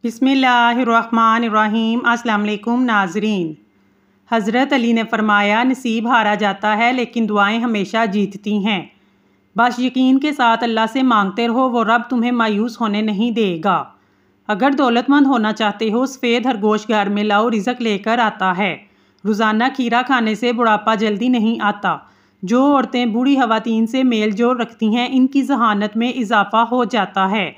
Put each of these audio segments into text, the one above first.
बिस्मिल्लाहिर्रहमानिर्रहीम। अस्सलाम वालेकुम नाजरीन। हज़रत अली ने फरमाया, नसीब हारा जाता है लेकिन दुआएं हमेशा जीतती हैं। बस यकीन के साथ अल्लाह से मांगते रहो, वो रब तुम्हें मायूस होने नहीं देगा। अगर दौलतमंद होना चाहते हो, सफ़ेद खरगोश घर में लाओ, रिज़्क लेकर आता है। रोज़ाना खीरा खाने से बुढ़ापा जल्दी नहीं आता। जो औरतें बूढ़ी खवातीन से मेल जोल रखती हैं, इनकी जहानत में इजाफा हो जाता है।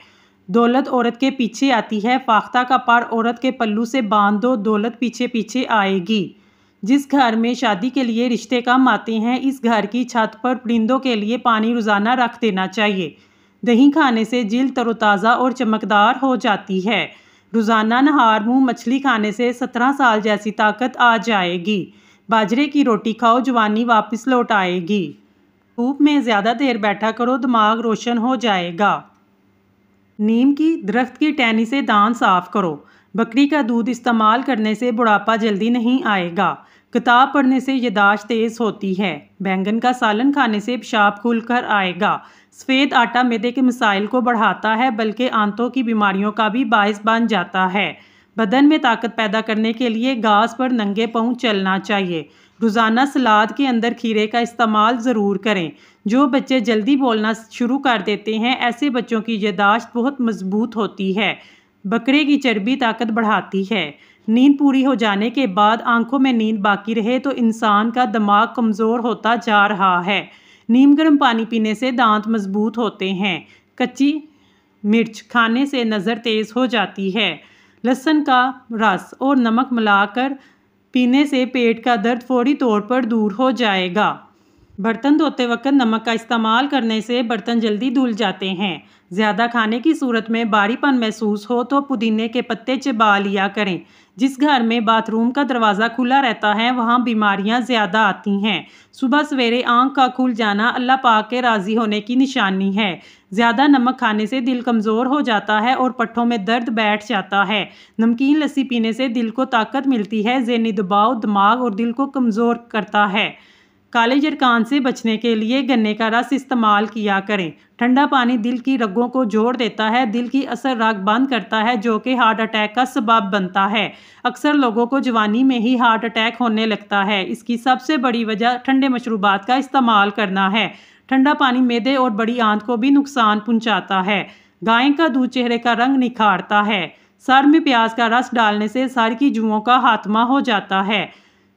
दौलत औरत के पीछे आती है, फाख्ता का पर औरत के पल्लू से बांध दो, दौलत पीछे पीछे आएगी। जिस घर में शादी के लिए रिश्ते कम आते हैं, इस घर की छत पर परिंदों के लिए पानी रोज़ाना रख देना चाहिए। दही खाने से जिल्द तरोताज़ा और चमकदार हो जाती है। रोज़ाना नहार मुँह मछली खाने से 17 साल जैसी ताकत आ जाएगी। बाजरे की रोटी खाओ, जवानी वापस लौट आएगी। धूप में ज़्यादा देर बैठा करो, दिमाग रोशन हो जाएगा। नीम की दरख्त की टहनी से दांत साफ करो। बकरी का दूध इस्तेमाल करने से बुढ़ापा जल्दी नहीं आएगा। किताब पढ़ने से याददाश्त तेज़ होती है। बैंगन का सालन खाने से पेशाब खुलकर आएगा। सफ़ेद आटा मैदे के मसाइल को बढ़ाता है, बल्कि आंतों की बीमारियों का भी बायस बन जाता है। बदन में ताकत पैदा करने के लिए घास पर नंगे पांव चलना चाहिए। रोज़ाना सलाद के अंदर खीरे का इस्तेमाल ज़रूर करें। जो बच्चे जल्दी बोलना शुरू कर देते हैं, ऐसे बच्चों की याददाश्त बहुत मजबूत होती है। बकरे की चर्बी ताकत बढ़ाती है। नींद पूरी हो जाने के बाद आंखों में नींद बाकी रहे तो इंसान का दिमाग कमज़ोर होता जा रहा है। नीम गर्म पानी पीने से दांत मजबूत होते हैं। कच्ची मिर्च खाने से नज़र तेज़ हो जाती है। लहसुन का रस और नमक मिलाकर पीने से पेट का दर्द फौरी तौर पर दूर हो जाएगा। बर्तन धोते वक्त नमक का इस्तेमाल करने से बर्तन जल्दी धुल जाते हैं। ज़्यादा खाने की सूरत में भारीपन महसूस हो तो पुदीने के पत्ते चबा लिया करें। जिस घर में बाथरूम का दरवाज़ा खुला रहता है, वहाँ बीमारियाँ ज़्यादा आती हैं। सुबह सवेरे आँख का खुल जाना अल्लाह पाक के राज़ी होने की निशानी है। ज़्यादा नमक खाने से दिल कमज़ोर हो जाता है और पट्ठों में दर्द बैठ जाता है। नमकीन लस्सी पीने से दिल को ताकत मिलती है। ज़हनी दबाव दिमाग और दिल को कमज़ोर करता है। काले जरकान से बचने के लिए गन्ने का रस इस्तेमाल किया करें। ठंडा पानी दिल की रगों को जोड़ देता है, दिल की असर रग बंद करता है, जो कि हार्ट अटैक का सबब बनता है। अक्सर लोगों को जवानी में ही हार्ट अटैक होने लगता है। इसकी सबसे बड़ी वजह ठंडे मशरूबात का इस्तेमाल करना है। ठंडा पानी मैदे और बड़ी आंत को भी नुकसान पहुँचाता है। गाय का दूध चेहरे का रंग निखारता है। सर में प्याज का रस डालने से सर की जुओं का खात्मा हो जाता है।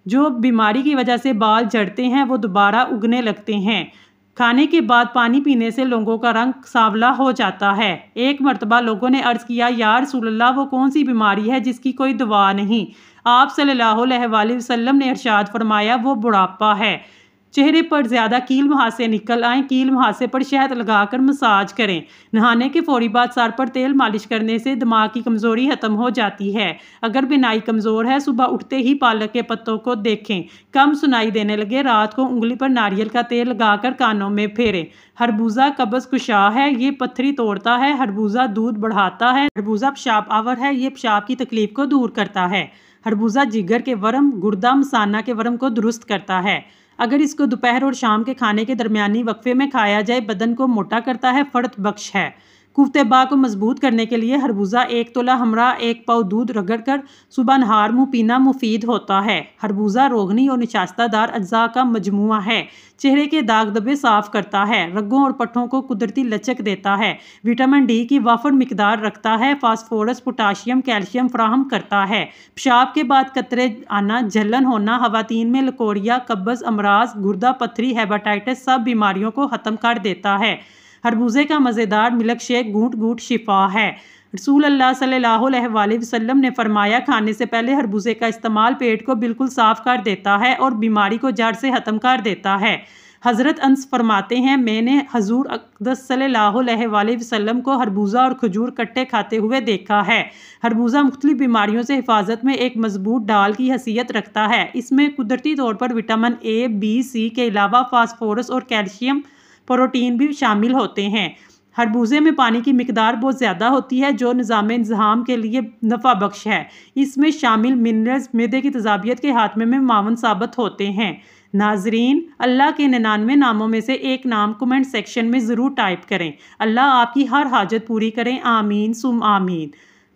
जो बीमारी की वजह से बाल झड़ते हैं, वो दोबारा उगने लगते हैं। खाने के बाद पानी पीने से लोगों का रंग सांवला हो जाता है। एक मर्तबा लोगों ने अर्ज़ किया, या रसूलल्लाह, वो कौन सी बीमारी है जिसकी कोई दवा नहीं? आप सल्लल्लाहु अलैहि वसल्लम ने इरशाद फरमाया, वो बुढ़ापा है। चेहरे पर ज़्यादा कील मुहासे निकल आए, कील मुहासे पर शहद लगाकर मसाज करें। नहाने के फौरी बाद सर पर तेल मालिश करने से दिमाग की कमज़ोरी ख़त्म हो जाती है। अगर बिनाई कमज़ोर है, सुबह उठते ही पालक के पत्तों को देखें। कम सुनाई देने लगे, रात को उंगली पर नारियल का तेल लगाकर कानों में फेरें। खरबूजा कब्ज़ कुशा है, ये पत्थरी तोड़ता है। खरबूजा दूध बढ़ाता है। खरबूजा पेशाब आवर है, ये पेशाब की तकलीफ को दूर करता है। खरबूजा जिगर के वर्म, गुर्दा, मसाना के वर्म को दुरुस्त करता है। अगर इसको दोपहर और शाम के खाने के दरमियानी वक्फे में खाया जाए, बदन को मोटा करता है, फर्द बख्श है। कुफ्तेबा को मजबूत करने के लिए खरबूजा 1 तोला हमरा 1 पाव दूध रगड़कर सुबह नहार मुँह पीना मुफीद होता है। खरबूजा रोगनी और निशास्तदार अज्जा का मजमुआ है। चेहरे के दाग धब्बे साफ करता है। रगों और पट्ठों को कुदरती लचक देता है। विटामिन डी की वाफर मिकदार रखता है। फास्फोरस, पोटाशियम, कैल्शियम फराहम करता है। पेशाब के बाद कतरे आना, जलन होना, खवातीन में लकोरिया, कब्ज़, अमराज, गुर्दा पथरी, हेपेटाइटिस सब बीमारियों को ख़त्म कर देता है। खरबूजे का मज़ेदार मिल्क शेक घूंट घूंट शिफा है। रसूल अल्लाह सल्लल्लाहु अलैहि वसल्लम ने फरमाया, खाने से पहले खरबूजे का इस्तेमाल पेट को बिल्कुल साफ़ कर देता है और बीमारी को जड़ से ख़त्म कर देता है। हज़रत अंस फरमाते हैं, मैंने हजूर अक़दस सल्लल्लाहु अलैहि वसल्लम को खरबूजा और खजूर कट्टे खाते हुए देखा है। खरबूजा मुख्तलिफ बीमारियों से हिफाजत में एक मजबूत ढाल की हैसियत रखता है। इसमें कुदरती तौर पर विटामिन ए, बी, सी के अलावा फास्फोरस और कैल्शियम, प्रोटीन भी शामिल होते हैं। खरबूजे में पानी की मिकदार बहुत ज़्यादा होती है, जो निज़ाम इंतज़ाम के लिए नफ़ा बख्श है। इसमें शामिल मिनरल्स मैदे की तज़ाबियत के हाथमे में मावन साबित होते हैं। नाजरीन, अल्लाह के 99 नामों में से एक नाम कमेंट सेक्शन में ज़रूर टाइप करें। अल्लाह आपकी हर हाजत पूरी करें। आमीन सुम आमीन।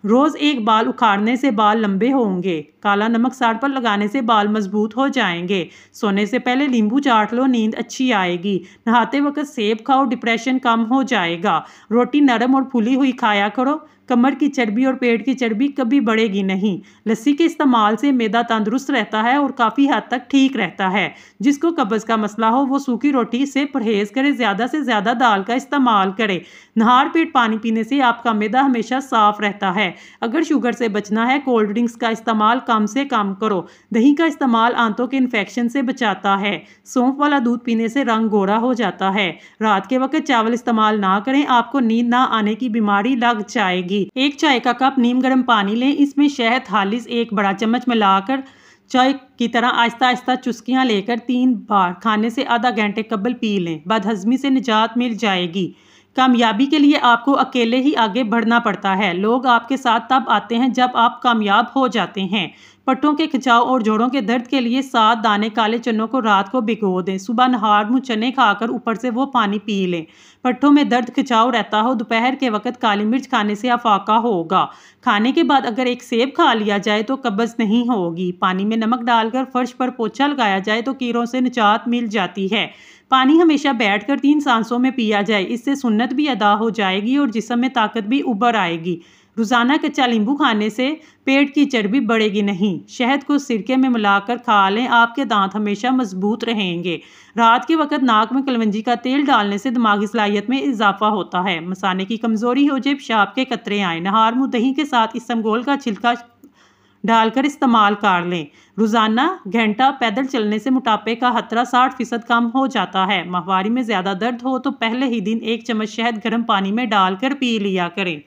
रोज़ एक बाल उखाड़ने से बाल लंबे होंगे। काला नमक साड़ पर लगाने से बाल मजबूत हो जाएंगे। सोने से पहले नींबू चाट लो, नींद अच्छी आएगी। नहाते वक्त सेब खाओ, डिप्रेशन कम हो जाएगा। रोटी नरम और फूली हुई खाया करो। कमर की चर्बी और पेट की चर्बी कभी बढ़ेगी नहीं। लस्सी के इस्तेमाल से मैदा तंदुरुस्त रहता है और काफ़ी हद तक ठीक रहता है। जिसको कब्ज़ का मसला हो वो सूखी रोटी से परहेज करे, ज़्यादा से ज़्यादा दाल का इस्तेमाल करे। नहार पेट पानी पीने से आपका मैदा हमेशा साफ रहता है। अगर शुगर से बचना है, कोल्ड ड्रिंक्स का इस्तेमाल कम से कम करो। दही का इस्तेमाल आंतों के इन्फेक्शन से बचाता है। सौंफ वाला दूध पीने से रंग गोरा हो जाता है। रात के वक्त चावल इस्तेमाल ना करें, आपको नींद ना आने की बीमारी लग जाएगी। एक चाय का कप नीम गर्म पानी लें, इसमें शहद हालिस 1 बड़ा चम्मच मिलाकर चाय की तरह आहिस्ता आहिस्ता चुस्कियां लेकर 3 बार खाने से आधा घंटे कबल पी लें। बदहजमी से निजात मिल जाएगी। कामयाबी के लिए आपको अकेले ही आगे बढ़ना पड़ता है। लोग आपके साथ तब आते हैं जब आप कामयाब हो जाते हैं। पट्टों के खिंचाव और जोड़ों के दर्द के लिए 7 दाने काले चनों को रात को भिगो दें। सुबह नहार मुँह चने खाकर ऊपर से वो पानी पी लें। पट्टों में दर्द खिंचाव रहता हो, दोपहर के वक्त काली मिर्च खाने से अफाका होगा। खाने के बाद अगर एक सेब खा लिया जाए तो कब्ज़ नहीं होगी। पानी में नमक डालकर फर्श पर पोछा लगाया जाए तो कीड़ों से निजात मिल जाती है। पानी हमेशा बैठकर 3 सांसों में पिया जाए, इससे सुन्नत भी अदा हो जाएगी और जिस्म में ताकत भी उभर आएगी। रोज़ाना कच्चा नींबू खाने से पेट की चर्बी बढ़ेगी नहीं। शहद को सिरके में मिलाकर खा लें, आपके दांत हमेशा मजबूत रहेंगे। रात के वक्त नाक में कलवंजी का तेल डालने से दिमागी सलाहियत में इजाफा होता है। मसाने की कमज़ोरी हो जाए, पेशाब के कतरे आए, नहार मुँह दही के साथ इसबगोल का छिलका डालकर इस्तेमाल कर लें। रोज़ाना घंटा पैदल चलने से मोटापे का खतरा 60% कम हो जाता है। माहवारी में ज़्यादा दर्द हो तो पहले ही दिन 1 चम्मच शहद गर्म पानी में डालकर पी लिया करें।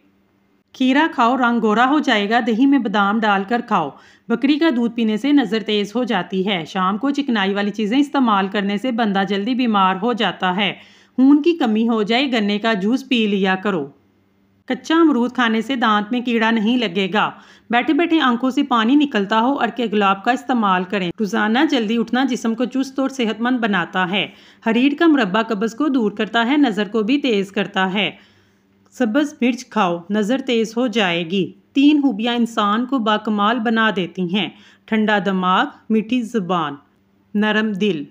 खीरा खाओ, रंग गोरा हो जाएगा। दही में बादाम डालकर खाओ। बकरी का दूध पीने से नज़र तेज़ हो जाती है। शाम को चिकनाई वाली चीज़ें इस्तेमाल करने से बंदा जल्दी बीमार हो जाता है। खून की कमी हो जाए, गन्ने का जूस पी लिया करो। कच्चा अमरूद खाने से दांत में कीड़ा नहीं लगेगा। बैठे बैठे आंखों से पानी निकलता हो, अर्के गुलाब का इस्तेमाल करें। रोज़ाना जल्दी उठना जिस्म को चुस्त और सेहतमंद बनाता है। हरीर का मुरब्बा कब्ज़ को दूर करता है, नज़र को भी तेज़ करता है। सब्ज़ मिर्च खाओ, नज़र तेज़ हो जाएगी। 3 खूबियाँ इंसान को बाकमाल बना देती हैं: ठंडा दिमाग, मीठी ज़ुबान, नरम दिल।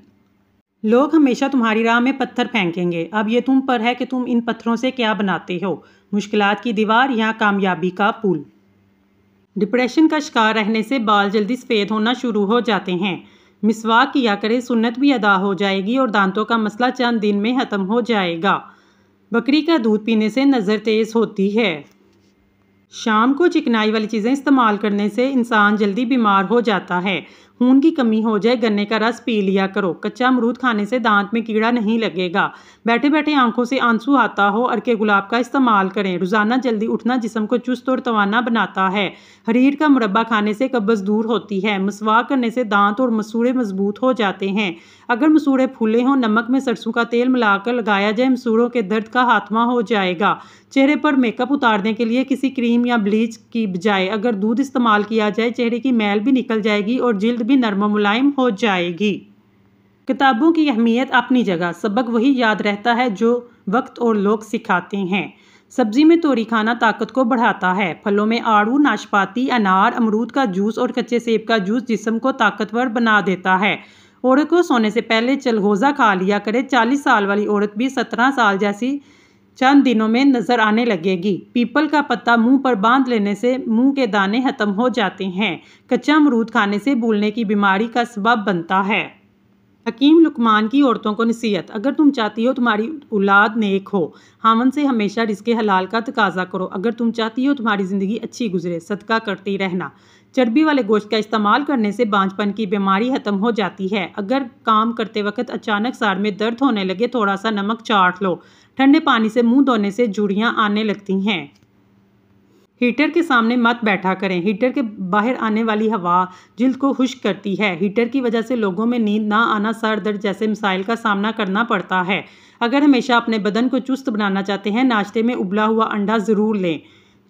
लोग हमेशा तुम्हारी राह में पत्थर फेंकेंगे, अब ये तुम पर है कि तुम इन पत्थरों से क्या बनाते हो। मुश्किलात की दीवार या कामयाबी का पुल। डिप्रेशन का शिकार रहने से बाल जल्दी सफ़ेद होना शुरू हो जाते हैं। मिसवाक किया करें, सुन्नत भी अदा हो जाएगी और दांतों का मसला चंद दिन में ख़त्म हो जाएगा। बकरी का दूध पीने से नज़र तेज़ होती है। शाम को चिकनाई वाली चीज़ें इस्तेमाल करने से इंसान जल्दी बीमार हो जाता है। खून की कमी हो जाए, गन्ने का रस पी लिया करो। कच्चा अमरूद खाने से दांत में कीड़ा नहीं लगेगा। बैठे बैठे आंखों से आंसू आता हो, अर्के गुलाब का इस्तेमाल करें। रोज़ाना जल्दी उठना जिस्म को चुस्त और तवाना बनाता है। हरीर का मुरब्बा खाने से कब्ज़ दूर होती है। मसवाक करने से दांत और मसूड़े मजबूत हो जाते हैं। अगर मसूड़े फूले हों, नमक में सरसों का तेल मिलाकर लगाया जाए, मसूड़ों के दर्द का खात्मा हो जाएगा। चेहरे पर मेकअप उतारने के लिए किसी क्रीम या ब्लीच की बजाय अगर दूध इस्तेमाल किया जाए, चेहरे की मैल भी निकल जाएगी और जिल्द भी नरम मुलायम हो जाएगी। किताबों की अहमियत अपनी जगह, सबक वही याद रहता है जो वक्त और लोग सिखाते हैं। सब्जी में तोरी खाना ताकत को बढ़ाता है। फलों में आड़ू, नाशपाती, अनार, अमरूद का जूस और कच्चे सेब का जूस जिस्म को ताकतवर बना देता है। औरत को सोने से पहले चलगोज़ा खा लिया करे। 40 साल वाली औरत भी 17 साल जैसी चंद दिनों में नजर आने लगेगी। पीपल का पत्ता मुंह पर बांध लेने से मुंह के दाने खत्म हो जाते हैं। कच्चा अमरूद खाने से भूलने की बीमारी का सबब बनता है। हकीम लुकमान की औरतों को नसीहत: अगर तुम चाहती हो तुम्हारी औलाद नेक हो, हामन से हमेशा रिज़्क़े हलाल का तकाजा करो। अगर तुम चाहती हो तुम्हारी ज़िंदगी अच्छी गुजरे, सदका करती रहना। चर्बी वाले गोश्त का इस्तेमाल करने से बांझपन की बीमारी खत्म हो जाती है। अगर काम करते वक्त अचानक सार में दर्द होने लगे, थोड़ा सा नमक चाट लो। ठंडे पानी से मुंह धोने से झुर्रियाँ आने लगती हैं। हीटर के सामने मत बैठा करें। हीटर के बाहर आने वाली हवा जिल्द को खुश्क करती है। हीटर की वजह से लोगों में नींद ना आना, सर दर्द जैसे मसाइल का सामना करना पड़ता है। अगर हमेशा अपने बदन को चुस्त बनाना चाहते हैं, नाश्ते में उबला हुआ अंडा ज़रूर लें।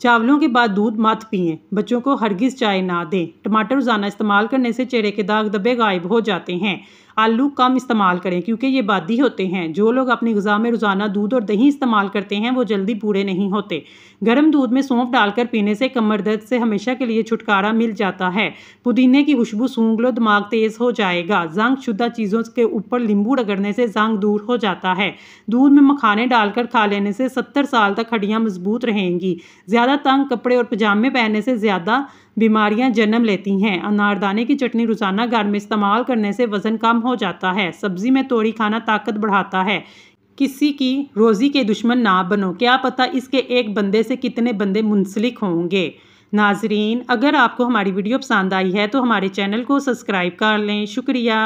चावलों के बाद दूध मत पिएं। बच्चों को हरगिज़ चाय ना दें। टमाटर रोज़ाना इस्तेमाल करने से चेहरे के दाग धब्बे गायब हो जाते हैं। आलू कम इस्तेमाल करें क्योंकि ये बादी होते हैं। जो लोग अपनी ग़िज़ा में रोज़ाना दूध और दही इस्तेमाल करते हैं वो जल्दी बूढ़े नहीं होते। गर्म दूध में सौंफ डालकर पीने से कमर दर्द से हमेशा के लिए छुटकारा मिल जाता है। पुदीने की खुशबू सूंघ लो, दिमाग तेज़ हो जाएगा। जंग शुदा चीज़ों के ऊपर नींबू रगड़ने से जंग दूर हो जाता है। दूध में मखाने डालकर खा लेने से 70 साल तक हड्डियाँ मजबूत रहेंगी। ज़्यादा तंग कपड़े और पजामे पहनने से ज़्यादा बीमारियां जन्म लेती हैं। अनारदाने की चटनी रोज़ाना घर में इस्तेमाल करने से वज़न कम हो जाता है। सब्ज़ी में तोरी खाना ताकत बढ़ाता है। किसी की रोज़ी के दुश्मन ना बनो, क्या पता इसके एक बंदे से कितने बंदे मुंसलिक होंगे। नाजरीन, अगर आपको हमारी वीडियो पसंद आई है तो हमारे चैनल को सब्सक्राइब कर लें। शुक्रिया।